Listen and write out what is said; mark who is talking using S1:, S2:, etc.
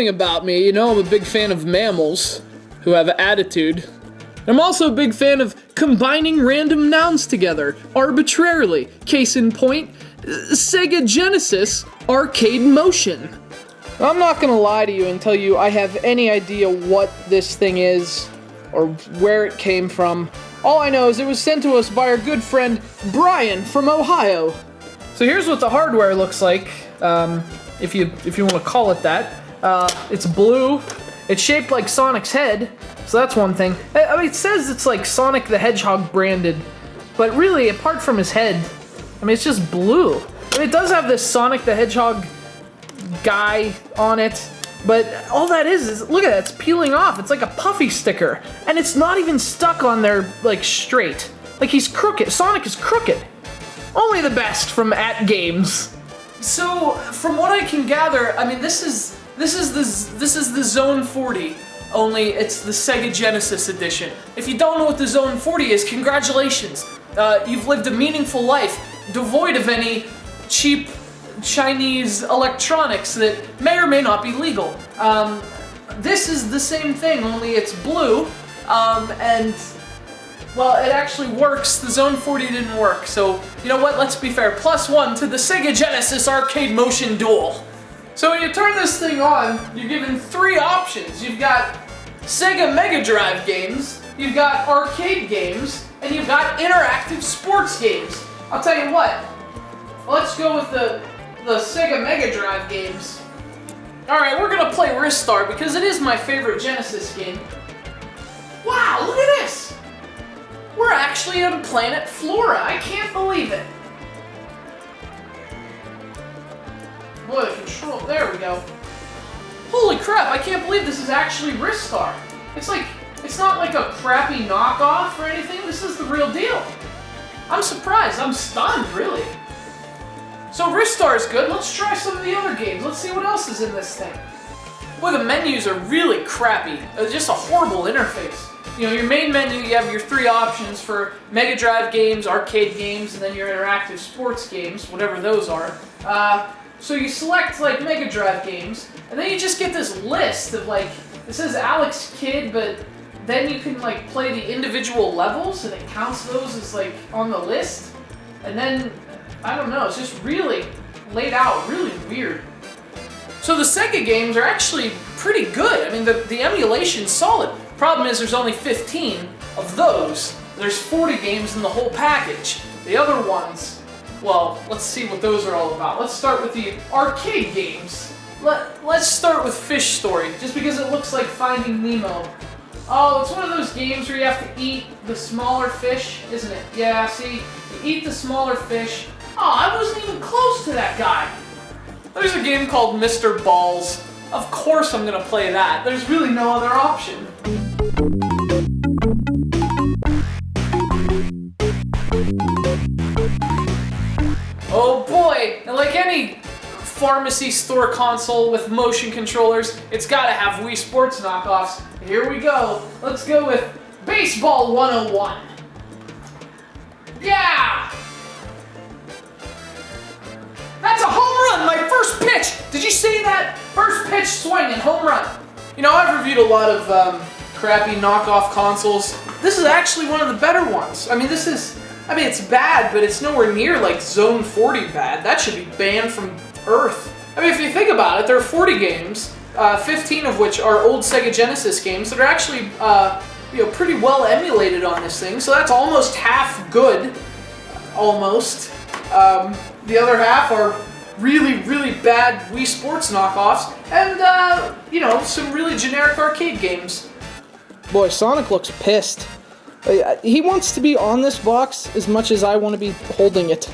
S1: something about me, you know, I'm a big fan of mammals who have attitude. I'm also a big fan of combining random nouns together, arbitrarily. Case in point, Sega Genesis Arcade Motion. I'm not gonna lie to you and tell you I have any idea what this thing is or where it came from. All I know is it was sent to us by our good friend Brian from Ohio. So here's what the hardware looks like, if you want to call it that. It's blue. It's shaped like Sonic's head, so that's one thing. I mean, it says it's like Sonic the Hedgehog branded, but really, apart from his head, I mean, it's just blue. I mean, it does have this Sonic the Hedgehog guy on it, but all that is look at that, it's peeling off. It's like a puffy sticker, and it's not even stuck on there like straight. Like he's crooked. Sonic is crooked. Only the best from AtGames. So, from what I can gather, I mean, this is the Zone 40. Only it's the Sega Genesis edition. If you don't know what the Zone 40 is, congratulations. You've lived a meaningful life, devoid of any cheap Chinese electronics that may or may not be legal. This is the same thing, only it's blue, and, well, it actually works. The Zone 40 didn't work, so, you know what, let's be fair. +1 to the Sega Genesis Arcade Motion Duel. So when you turn this thing on, you're given 3 options. You've got Sega Megadrive games, you've got arcade games, and you've got interactive sports games. I'll tell you what, let's go with the Sega Megadrive games. Alright, we're gonna play Ristar because it is my favorite Genesis game. Wow, look at this! We're actually on planet Flora. I can't believe it. Boy, the control, there we go. Holy crap, I can't believe this is actually Ristar. It's not like a crappy knockoff or anything. This is the real deal. I'm surprised, I'm stunned, really. So Ristar is good. Let's try some of the other games. Let's see what else is in this thing. Boy, the menus are really crappy. It's just a horrible interface. You know, your main menu, you have your 3 options for Mega Drive games, arcade games, and then your interactive sports games, whatever those are. So you select, like, Mega Drive games, and then you just get this list of, like, it says Alex Kidd, but then you can, like, play the individual levels, and it counts those as, like, on the list. And then, I don't know, it's just really laid out, really weird. So the Sega games are actually pretty good. I mean, the emulation's solid. Problem is, there's only 15 of those. There's 40 games in the whole package. The other ones, well, let's see what those are all about. Let's start with the arcade games. Let's start with Fish Story, just because it looks like Finding Nemo. Oh, it's one of those games where you have to eat the smaller fish, isn't it? Yeah, see, you eat the smaller fish. Oh, I wasn't even close to that guy. There's a game called Mr. Balls. Of course I'm gonna play that. There's really no other option. Oh boy, and like any pharmacy store console with motion controllers, it's gotta have Wii Sports knockoffs. Here we go. Let's go with Baseball 101. Yeah! That's a home run, my first pitch! Did you see that? First pitch swing and home run. You know, I've reviewed a lot of crappy knockoff consoles. This is actually one of the better ones. I mean, it's bad, but it's nowhere near like Zone 40 bad. That should be banned from Earth. I mean, if you think about it, there are 40 games, 15 of which are old Sega Genesis games that are actually, pretty well emulated on this thing. So that's almost half good, almost. The other half are really, really bad Wii Sports knockoffs, and, some really generic arcade games. Boy, Sonic looks pissed. He wants to be on this box as much as I want to be holding it.